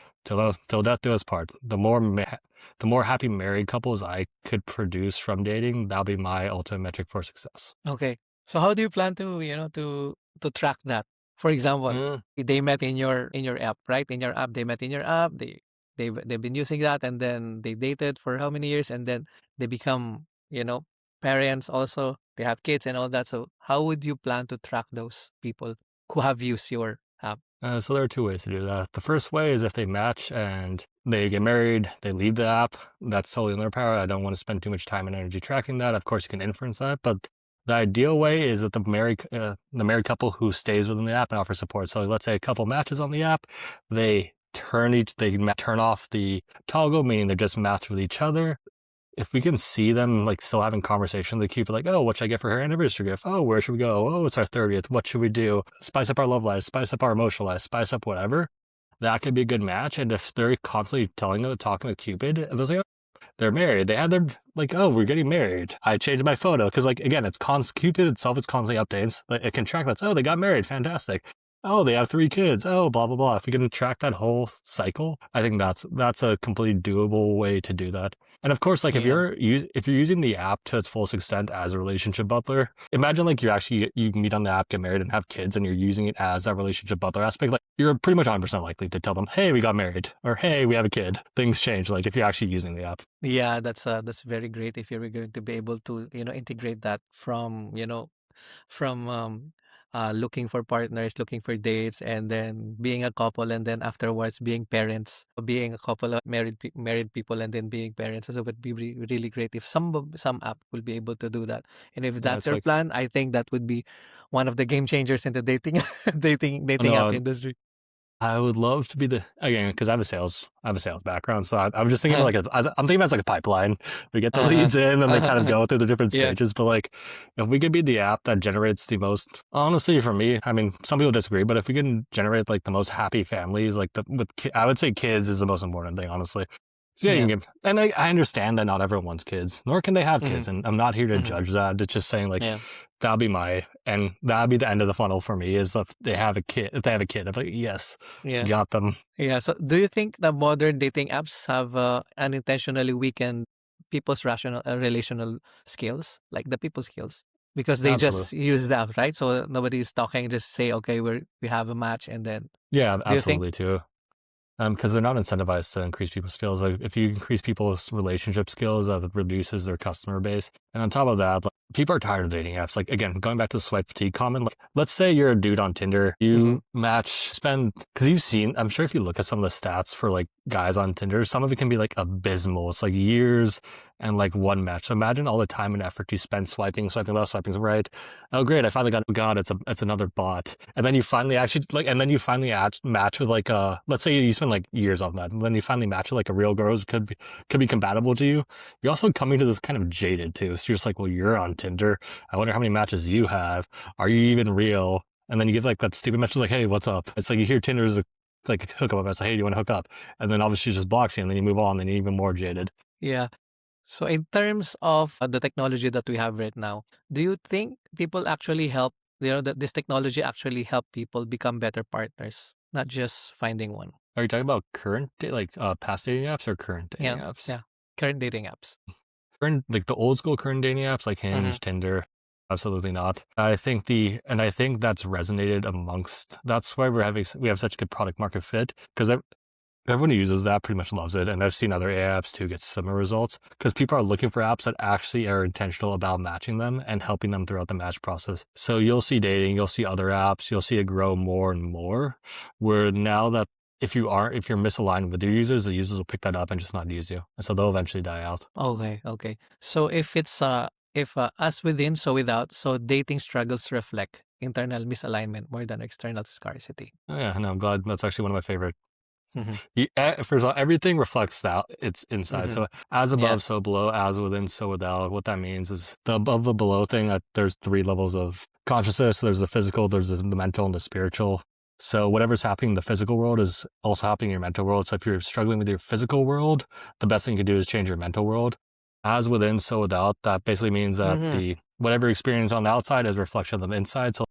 till death do us part. The more happy married couples I could produce from dating, that'll be my ultimate metric for success. Okay. So how do you plan to, to track that? For example, Mm. they met in your app, right? In your app, they met in your app. They've been using that, and then they dated for how many years, and then they become, parents also. They have kids and all that. So how would you plan to track those people who have used your app? So there are two ways to do that. The first way is if they match and they get married, they leave the app. That's totally in their power. I don't want to spend too much time and energy tracking that. Of course, you can inference that, but the ideal way is that the married couple who stays within the app and offers support. So let's say a couple matches on the app, they turn off the toggle, meaning they're just matched with each other. If we can see them like still having conversation, they keep like, oh, what should I get for her anniversary gift? Oh, where should we go? Oh, it's our 30th. What should we do? Spice up our love life, spice up our emotional life, spice up whatever. That could be a good match. And if they're constantly talking with Cupid, and they're like, oh, they're married. They had their like, oh, we're getting married. I changed my photo because like again, Cupid itself is constantly updates. Like, it can track that. Oh, they got married. Fantastic. Oh, they have 3 kids. Oh, blah blah blah. If we can track that whole cycle, I think that's a completely doable way to do that. And of course, like if Yeah. if you're using the app to its fullest extent as a relationship butler, imagine like you meet on the app, get married, and have kids, and you're using it as that relationship butler aspect. Like you're pretty much 100% likely to tell them, "Hey, we got married," or "Hey, we have a kid." Things change. Like if you're actually using the app. Yeah, that's very great if you're going to be able to, integrate that from, from looking for partners, looking for dates, and then being a couple, and then afterwards being parents, being a couple of married people, and then being parents. So it would be really great if some app will be able to do that. And if Yeah, that's it's your like plan, I think that would be one of the game changers in the dating dating app no, industry. I would love to be again because I have a sales background, so I'm just thinking of I'm thinking about it as like a pipeline. We get the Uh-huh. leads in, and they kind of Uh-huh. go through the different Yeah. stages. But like, if we could be the app that generates the most, honestly, for me, I mean, some people disagree, but if we can generate like the most happy families, like I would say kids is the most important thing, honestly. So yeah, you Yeah. can and I understand that not everyone wants kids, nor can they have Hmm. kids, and I'm not here to Hmm. judge that. It's just saying like Yeah. that'll be the end of the funnel for me is if they have a kid. If they have a kid, I'm like, yes, Yeah. got them. Yeah. So, do you think the modern dating apps have unintentionally weakened people's rational relational skills, like the people skills, because they Absolutely. just use the app, right? So nobody's talking, just say, okay, we have a match, and then Yeah, do you think? absolutely too. Because they're not incentivized to increase people's skills. Like if you increase people's relationship skills, that reduces their customer base. And on top of that, like, people are tired of dating apps. Like again, going back to the swipe fatigue comment, like let's say you're a dude on Tinder, Mm-hmm. you because you've seen, I'm sure if you look at some of the stats for like guys on Tinder, some of it can be like abysmal. It's like years and like one match. So imagine all the time and effort you spend swiping left, swiping right. Oh great, I finally got, oh god, it's another bot. And then you finally actually match with like let's say you spend like years on that, and then you finally match with like a real girl who could be compatible to you. You're also coming to this kind of jaded too. So you're just like, well, you're on Tinder. I wonder how many matches you have. Are you even real? And then you get like that stupid message like, hey, what's up? It's like you hear Tinder's like a hookup. It's like, hey, do you want to hook up? And then obviously it just blocks you, and then you move on, and you're even more jaded. Yeah. So, in terms of the technology that we have right now, do you think people actually help, that this technology actually help people become better partners, not just finding one? Are you talking about current, past dating apps or current dating Yeah. apps? Yeah. Current dating apps. Current, like the old school current dating apps like Mm-hmm. Hinge, Tinder, absolutely not. I think that's resonated amongst. That's why we have such good product market fit because everyone who uses that pretty much loves it, and I've seen other AI apps too get similar results because people are looking for apps that actually are intentional about matching them and helping them throughout the match process. So you'll see dating, you'll see other apps, you'll see it grow more and more. Where now that if you're misaligned with your users, the users will pick that up and just not use you, and so they'll eventually die out. Okay. Okay. So, if us within, so without, so dating struggles reflect internal misalignment more than external scarcity. Oh, yeah, no, I'm glad. That's actually one of my favorite. Mm-hmm. First of all, everything reflects that it's inside. Mm-hmm. So as Yeah. above, so below, as within, so without. What that means is the above the below thing, that there's three levels of consciousness. There's the physical, there's the mental, and the spiritual. So whatever's happening in the physical world is also happening in your mental world. So if you're struggling with your physical world, the best thing you can do is change your mental world. As within, so without. That basically means that Mm-hmm. the whatever you experience on the outside is a reflection on the inside. So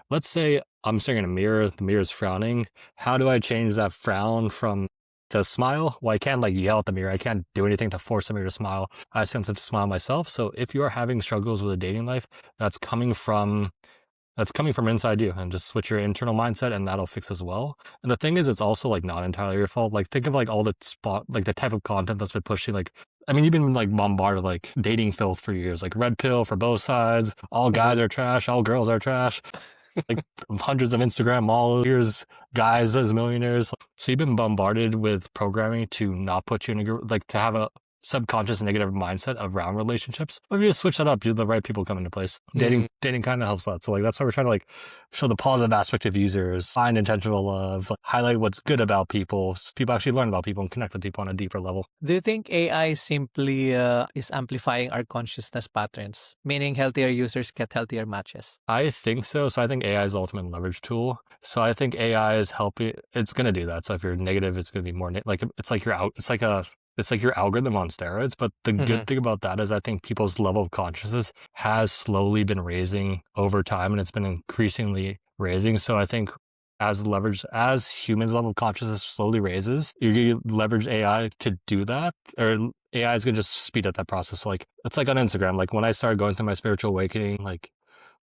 let's say I'm staring in a mirror, the mirror is frowning. How do I change that frown from to smile? Well, I can't like yell at the mirror. I can't do anything to force the mirror to smile. I have to smile myself. So if you are having struggles with a dating life, that's coming from inside you, and just switch your internal mindset and that'll fix as well. And the thing is, it's also like not entirely your fault. Like think of like all the like the type of content that's been pushing, like, I mean, you've been like bombarded like dating filth for years, like red pill for both sides. All guys are trash. All girls are trash. Like hundreds of Instagram models, guys as millionaires. So you've been bombarded with programming to not put you in like to have a subconscious negative mindset around relationships. Or if you just switch that up, the right people come into place. Mm-hmm. Dating kind of helps that. So like that's why we're trying to like show the positive aspect of users, find intentional love, like, highlight what's good about people. So people actually learn about people and connect with people on a deeper level. Do you think AI simply is amplifying our consciousness patterns, meaning healthier users get healthier matches? I think so. So I think AI is the ultimate leverage tool. So I think AI is helping. It's going to do that. So if you're negative, it's going to be more like it's like you're out. It's like your algorithm on steroids. But the Mm-hmm. good thing about that is I think people's level of consciousness has slowly been raising over time, and it's been increasingly raising. So I think as humans' level of consciousness slowly raises, you leverage AI to do that, or AI is going to just speed up that process. So like it's like on Instagram. Like when I started going through my spiritual awakening, like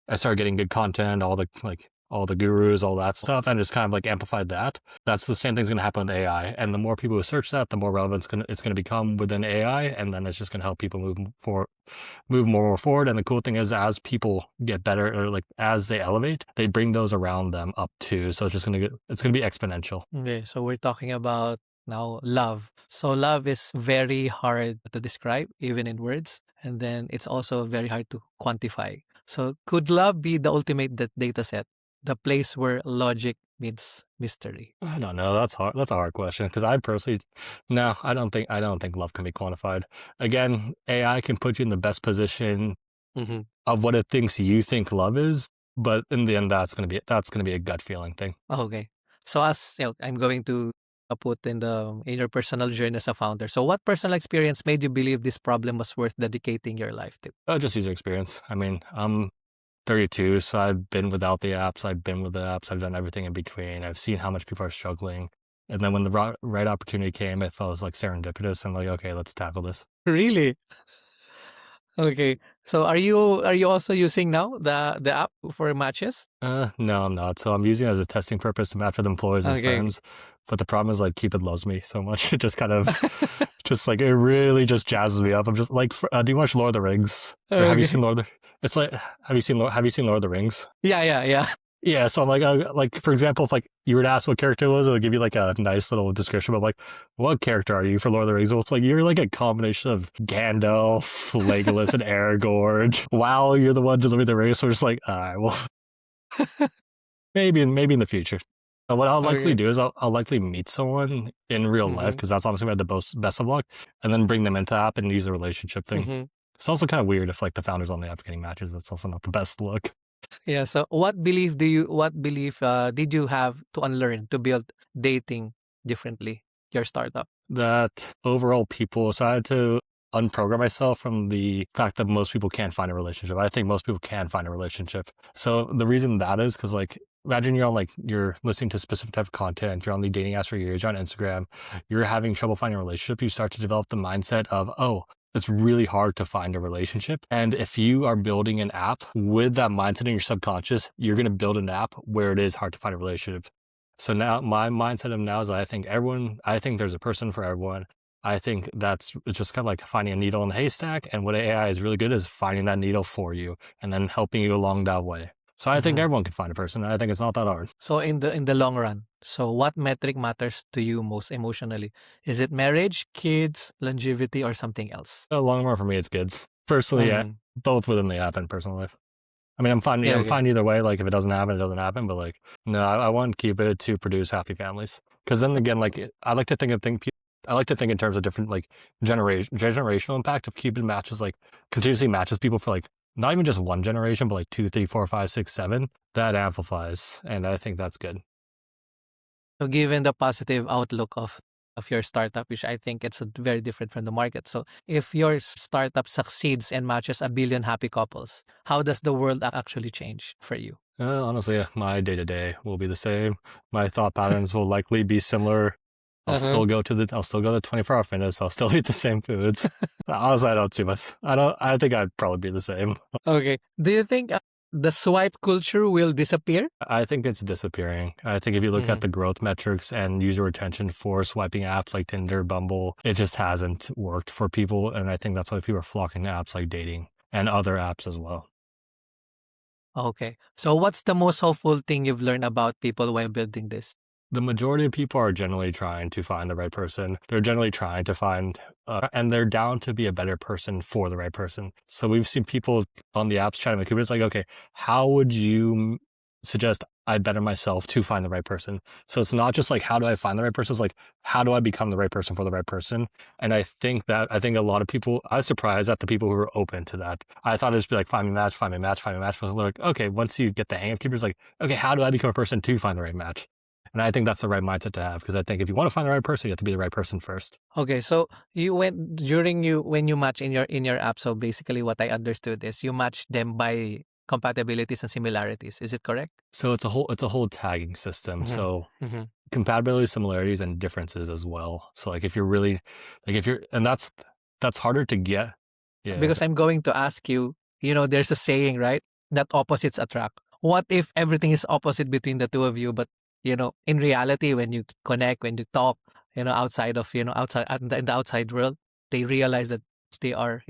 I started getting good content, all the gurus, all that stuff, and just kind of like amplified that. That's the same thing's going to happen with AI. And the more people who search that, the more relevant it's going to become within AI, and then it's just going to help people move more forward. And the cool thing is, as people get better, or like as they elevate, they bring those around them up too. So it's going to be exponential. Okay, so we're talking about now love. So love is very hard to describe, even in words, and then it's also very hard to quantify. So could love be the ultimate data set, the place where logic meets mystery? I don't know. That's hard. That's a hard question because I personally, no, I don't think love can be quantified. Again, AI can put you in the best position Mm-hmm. of what it thinks you think love is, but in the end, that's gonna be a gut feeling thing. Okay. So as I'm going to put in your personal journey as a founder. So what personal experience made you believe this problem was worth dedicating your life to? Just user experience. I mean, I'm 32, so I've been without the apps. I've been with the apps. I've done everything in between. I've seen how much people are struggling. And then when the right opportunity came, it felt like serendipitous. I'm like, okay, let's tackle this. Really? Okay. So are you also using now the app for matches? No, I'm not. So I'm using it as a testing purpose to match with employees and Okay. friends. But the problem is like Cupid loves me so much. It just kind of, just like it really just jazzes me up. I'm just like, do you watch Lord of the Rings? Or have you Okay. seen Lord of the? It's like, have you seen Lord of the Rings? Yeah. Yeah. So I'm like for example, if like you were to ask what character it was, it'll give you like a nice little description of like, what character are you for Lord of the Rings? Well, it's like you're like a combination of Gandalf, Legolas, and Aragorn. Wow, you're the one delivering the rings. So we're just like, all right, well, maybe in the future. But what I'll likely Okay. do is I'll likely meet someone in real life Mm-hmm. because that's honestly where the best of luck, and then bring them into the app and use a relationship thing. Mm-hmm. It's also kind of weird if like the founders on the app getting matches. That's also not the best look. Yeah. So what belief did you have to unlearn to build dating differently? Your startup. That overall people, so I had to unprogram myself from the fact that most people can't find a relationship. I think most people can find a relationship. So the reason that is because like imagine you're on like you're listening to specific type of content, you're on the dating apps for years, you're on Instagram, you're having trouble finding a relationship, you start to develop the mindset of, oh, it's really hard to find a relationship. And if you are building an app with that mindset in your subconscious, you're going to build an app where it is hard to find a relationship. So now my mindset of now is I think there's a person for everyone. I think it's just kind of like finding a needle in the haystack. And what AI is really good is finding that needle for you and then helping you along that way. So I think everyone can find a person. I think it's not that hard. So in the long run, so what metric matters to you most emotionally? Is it marriage, kids, longevity, or something else? The long run for me, it's kids. Personally, yeah, both within the app and personal life. I mean, I'm fine. Yeah, I'm okay. fine either way. Like if it doesn't happen, it doesn't happen. But like, no, I want Cupid to produce happy families. Because then again, like I like to think in terms of different like generational impact. If Cupid matches like continuously matches people for like not even just one generation, but like 2, 3, 4, 5, 6, 7, that amplifies, and I think that's good. So given the positive outlook of your startup, which I think it's very different from the market. So if your startup succeeds and matches 1 billion happy couples, how does the world actually change for you? Honestly, my day-to-day will be the same. My thought patterns will likely be similar. I'll still go to 24-hour fitness. I'll still eat the same foods. Honestly, I don't see much. I think I'd probably be the same. Okay. Do you think the swipe culture will disappear? I think it's disappearing. I think if you look at the growth metrics and user retention for swiping apps like Tinder, Bumble, it just hasn't worked for people. And I think that's why people are flocking to apps like dating and other apps as well. Okay. So what's the most hopeful thing you've learned about people while building this? The majority of people are generally trying to find the right person. They're generally trying to find, and they're down to be a better person for the right person. So we've seen people on the apps chatting with Cupid. It's like, okay, how would you suggest I better myself to find the right person? So it's not just like, how do I find the right person? It's like, how do I become the right person for the right person? And I think a lot of people, I was surprised at the people who were open to that. I thought it'd just be like, find me a match, find me a match, find me a match. But I was like, okay, once you get the hang of Cupid, it's like, okay, how do I become a person to find the right match? And I think that's the right mindset to have, because I think if you want to find the right person, you have to be the right person first. Okay, so when you match in your app, so basically what I understood is you match them by compatibilities and similarities. Is it correct? So it's a whole tagging system. So compatibility, similarities, and differences as well. So like if you're really and that's harder to get. Yeah. Because I'm going to ask you, there's a saying, right? That opposites attract. What if everything is opposite between the two of you, but in reality, when you connect, when you talk, outside of, outside in the outside world, they realize that they are,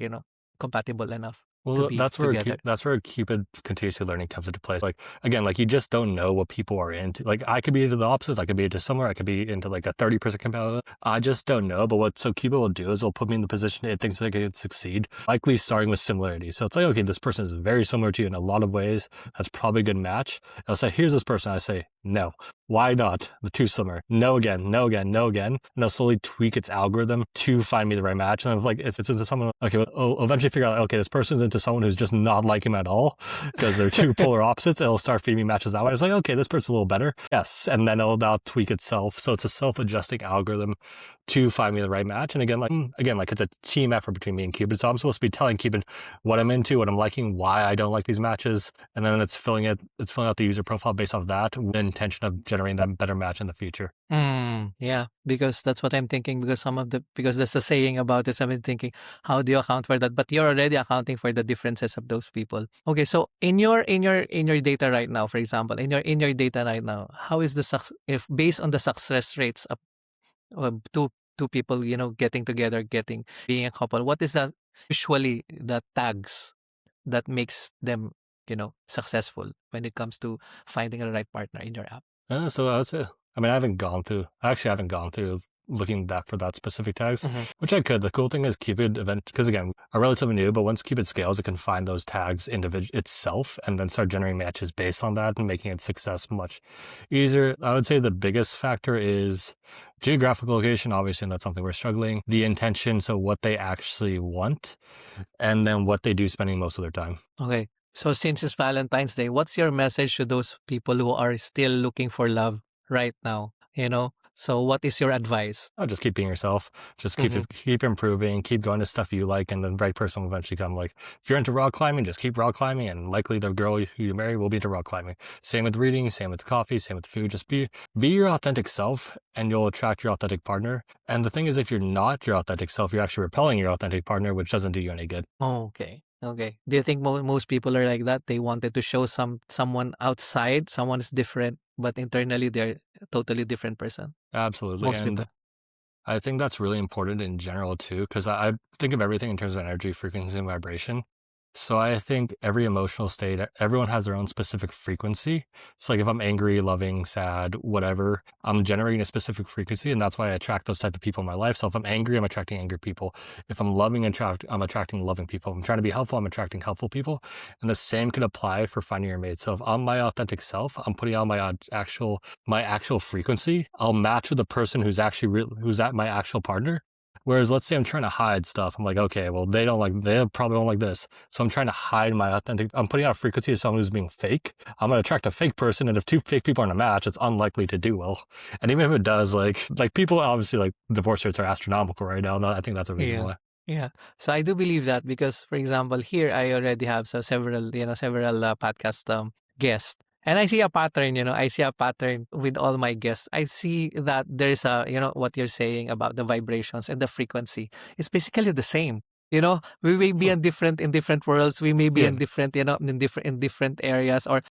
compatible enough. Well, that's where together. Cupid continuously learning comes into play. Like again, like you just don't know what people are into. Like I could be into the opposites. I could be into similar. I could be into like a 30% compatible. I just don't know. But what Cupid will do is it'll put me in the position it thinks I can succeed. Likely starting with similarity. So it's like, okay, this person is very similar to you in a lot of ways. That's probably a good match. I'll say, here's this person. I say, no. Why not? The two similar. No again, no again, no again. And I'll slowly tweak its algorithm to find me the right match. And I'm like, it's into someone, okay, I'll eventually figure out, okay, this person's into someone who's just not like him at all because they're two polar opposites. It'll start feeding me matches that way. It's like, okay, this person's a little better. Yes. And then it'll tweak itself. So it's a self-adjusting algorithm to find me the right match. And again, like it's a team effort between me and Cupid. So I'm supposed to be telling Cupid what I'm into, what I'm liking, why I don't like these matches. And then it's filling out the user profile based off that with the intention of generating that better match in the future. Yeah, because that's what I'm thinking. Because because there's a saying about this. I've been thinking, how do you account for that? But you're already accounting for the differences of those people. Okay, so in your data right now, for example, in your data right now, how is if based on the success rates of two people, getting together, being a couple, what is that usually the tags that makes them, successful when it comes to finding the right partner in your app? So I would say, I mean, I haven't gone through looking back for that specific tags, which I could. The cool thing is Cupid because again, are relatively new, but once Cupid scales, it can find those tags itself and then start generating matches based on that and making its success much easier. I would say the biggest factor is geographical location, obviously, and that's something we're struggling. The intention, so what they actually want, and then what they do spending most of their time. Okay. So since it's Valentine's Day, what's your message to those people who are still looking for love right now? So what is your advice? Oh, just keep being yourself. Just Mhm. keep improving, keep going to stuff you like, and the right person will eventually come. Like if you're into rock climbing, just keep rock climbing, and likely the girl who you marry will be into rock climbing. Same with reading, same with coffee, same with food. Just be your authentic self, and you'll attract your authentic partner. And the thing is, if you're not your authentic self, you're actually repelling your authentic partner, which doesn't do you any good. Oh, okay. Okay. Do you think most people are like that? They wanted to show someone outside, someone is different, but internally they're a totally different person. Absolutely, Most and people. I think that's really important in general too, because I think of everything in terms of energy, frequency, and vibration. So I think every emotional state, everyone has their own specific frequency. So like if I'm angry, loving, sad, whatever, I'm generating a specific frequency, and that's why I attract those type of people in my life. So if I'm angry, I'm attracting angry people. If I'm loving, I'm attracting loving people. If I'm trying to be helpful, I'm attracting helpful people. And the same could apply for finding your mate. So if I'm my authentic self, I'm putting on my actual frequency. I'll match with the person who's actually who's at my actual partner. Whereas let's say I'm trying to hide stuff. I'm like, okay, well, they probably don't like this. So I'm trying to hide my authentic, I'm putting out a frequency of someone who's being fake. I'm going to attract a fake person. And if two fake people are in a match, it's unlikely to do well. And even if it does, like people, obviously like divorce rates are astronomical right now. And I think that's a reason Yeah. why. Yeah. So I do believe that because, for example, here I already have several, podcast guests. And I see a pattern, I see a pattern with all my guests. I see that there's what you're saying about the vibrations and the frequency. It's basically the same. We may be Hmm. in different worlds. We may be Yeah, in different, in different areas or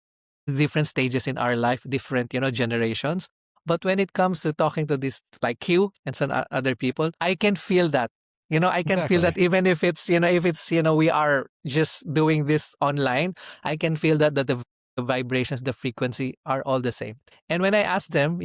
different stages in our life, different, generations. But when it comes to talking to this, like you and some other people, I can feel that. I can feel exactly. that even if we are just doing this online, I can feel that the vibrations, the frequency are all the same. And when I ask them,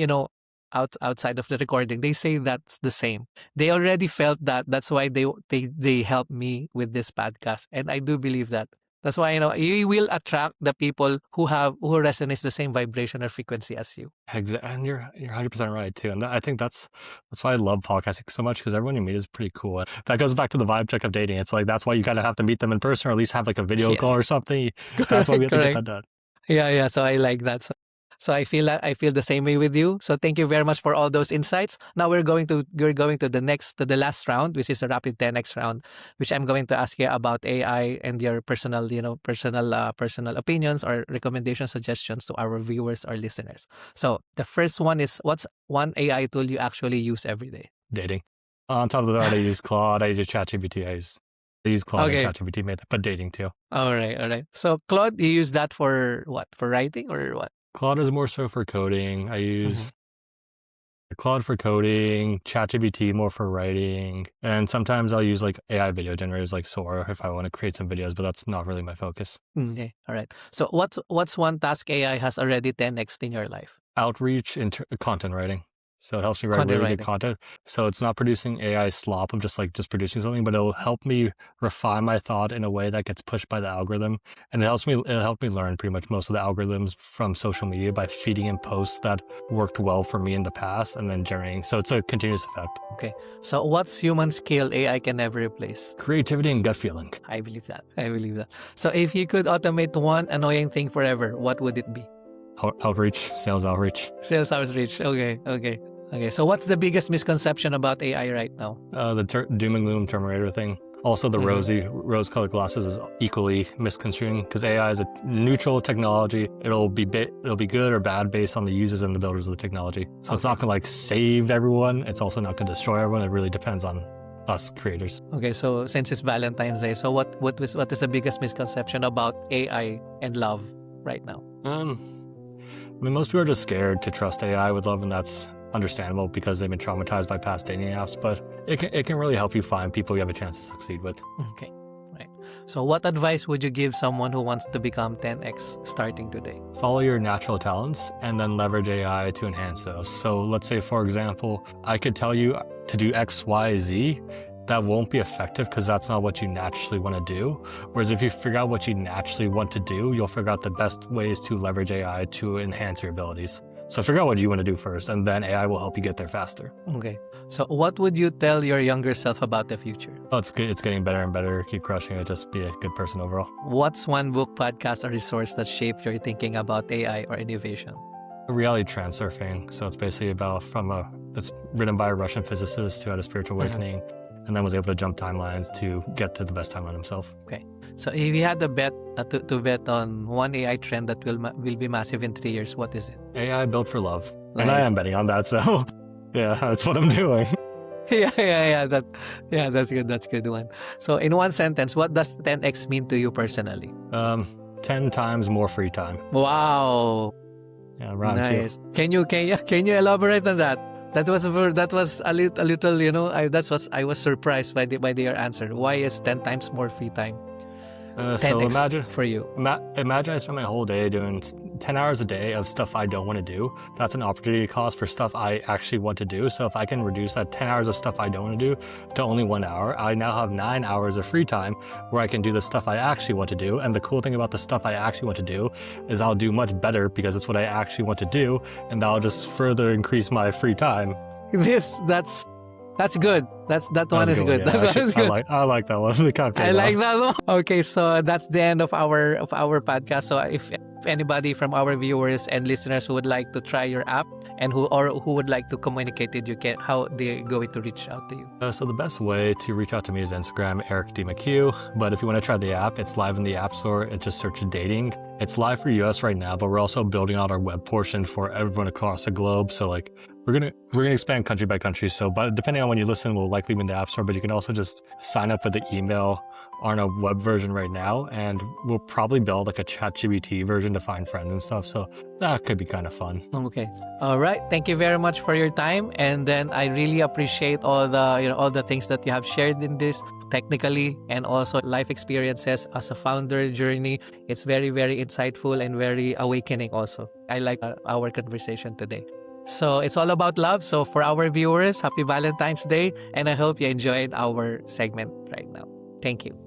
outside of the recording, they say that's the same. They already felt that. That's why they helped me with this podcast, and I do believe that. That's why you will attract the people who resonates the same vibration or frequency as you. And you're 100% right too. And I think that's why I love podcasting so much, because everyone you meet is pretty cool. And that goes back to the vibe check of dating. It's like that's why you kind of have to meet them in person, or at least have like a video call Yes, or something. That's why we correct, have to get correct. that done. Yeah. So I like that. So I feel the same way with you. So thank you very much for all those insights. Now we're going to the last round, which is a rapid 10x round, which I'm going to ask you about AI and your personal, personal opinions or recommendation suggestions to our viewers or listeners. So the first one is, what's one AI tool you actually use every day? Dating. On top of that, I use Claude, I use ChatGPT, I use Claude and Okay. ChatGPT, but dating too. All right. So Claude, you use that for what? For writing or what? Claude is more so for coding. I use Claude for coding, ChatGPT more for writing, and sometimes I'll use like AI video generators like Sora if I want to create some videos, but that's not really my focus. Okay. All right. So what's one task AI has already 10x in your life? Outreach and content writing. So it helps me write Content really good writing. content. So it's not producing AI slop of just producing something, but it'll help me refine my thought in a way that gets pushed by the algorithm. And it'll help me learn pretty much most of the algorithms from social media by feeding in posts that worked well for me in the past and then generating. So it's a continuous effect. Okay. So what's human skill AI can never replace? Creativity and gut feeling. I believe that. So if you could automate one annoying thing forever, what would it be? Outreach, sales outreach. Sales outreach. Okay. So what's the biggest misconception about AI right now? The doom and gloom Terminator thing. Also, the rose-colored glasses is equally misconstruing, because AI is a neutral technology. It'll be good or bad based on the users and the builders of the technology. So it's not gonna save everyone. It's also not gonna destroy everyone. It really depends on us creators. Okay, so since it's Valentine's Day, so what is the biggest misconception about AI and love right now? I mean, most people are just scared to trust AI with love, and that's understandable because they've been traumatized by past dating apps, but it can really help you find people you have a chance to succeed with. Okay, right. So what advice would you give someone who wants to become 10x starting today? Follow your natural talents and then leverage AI to enhance those. So let's say, for example, I could tell you to do X, Y, Z. That won't be effective because that's not what you naturally want to do. Whereas if you figure out what you naturally want to do, you'll figure out the best ways to leverage AI to enhance your abilities. So figure out what you want to do first, and then AI will help you get there faster. Okay. So what would you tell your younger self about the future? Oh, it's good. It's getting better and better. Keep crushing it. Just be a good person overall. What's one book, podcast, or resource that shaped your thinking about AI or innovation? Reality transurfing. So it's basically about it's written by a Russian physicist who had a spiritual awakening and then was able to jump timelines to get to the best timeline himself. Okay. So if you had a bet to bet on one AI trend that will be massive in 3 years, what is it? AI built for love. Nice. And I am betting on that, so yeah, that's what I'm doing. Yeah. That's good. That's a good one. So in one sentence, what does 10x mean to you personally? 10 times more free time. Wow. Yeah, round Nice. two. Can you elaborate on that? That was a little, I was surprised by your answer. Why is 10 times more free time? So 10x imagine for you. Imagine I spend my whole day doing 10 hours a day of stuff I don't want to do. That's an opportunity cost for stuff I actually want to do. So if I can reduce that 10 hours of stuff I don't want to do to only 1 hour, I now have 9 hours of free time where I can do the stuff I actually want to do. And the cool thing about the stuff I actually want to do is I'll do much better because it's what I actually want to do, and that'll just further increase my free time. That's good. That one is good. Yeah, That one is good. I like that one. I like that one. Okay, so that's the end of our podcast. So if anybody from our viewers and listeners who would like to try your app and who would like to communicate with you, how they're going to reach out to you? So the best way to reach out to me is Instagram, Eric D. McHugh. But if you want to try the app, it's live in the App Store. It just search dating. It's live for US right now, but we're also building out our web portion for everyone across the globe. So we're gonna expand country by country. So, but depending on when you listen, we'll likely be in the App Store. But you can also just sign up with the email on a web version right now, and we'll probably build like a ChatGPT version to find friends and stuff. So that could be kind of fun. Okay. All right. Thank you very much for your time. And then I really appreciate all the things that you have shared in this, technically and also life experiences as a founder journey. It's very, very insightful and very awakening also. I like our conversation today. So it's all about love. So for our viewers, happy Valentine's Day. And I hope you enjoyed our segment right now. Thank you.